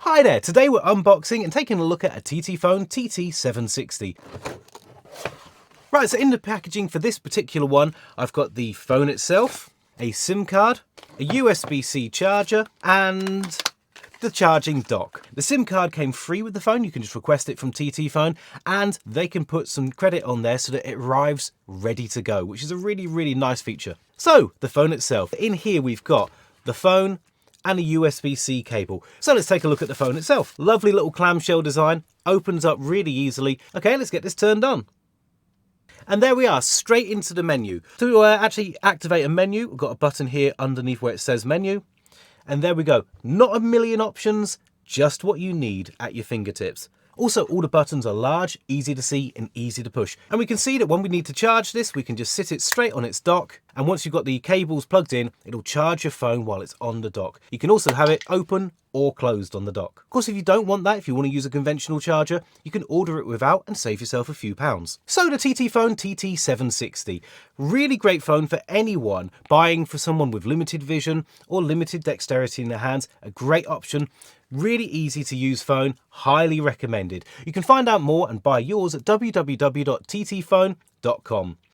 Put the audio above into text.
Hi there, today we're unboxing and taking a look at a TTfone TT760. Right, so in the packaging for this particular one, I've got the phone itself, a SIM card, a USB-C charger, and the charging dock. The SIM card came free with the phone, you can just request it from TTfone, and they can put some credit on there so that it arrives ready to go, which is a really nice feature. So, the phone itself. In here we've got the phone, and a USB-C cable. So let's take a look at the phone itself. Lovely little clamshell design, opens up really easily. Okay, let's get this turned on. And there we are, straight into the menu. To actually activate a menu, we've got a button here underneath where it says menu. And there we go, not a million options, just what you need at your fingertips. Also, all the buttons are large, easy to see and easy to push. And we can see that when we need to charge this, we can just sit it straight on its dock. And once you've got the cables plugged in, it'll charge your phone while it's on the dock. You can also have it open or closed on the dock. Of course, if you don't want that, if you want to use a conventional charger, you can order it without and save yourself a few pounds. So the TTfone TT760, really great phone for anyone buying for someone with limited vision or limited dexterity in their hands. A great option. Really easy to use phone, highly recommended. You can find out more and buy yours at www.ttfone.com.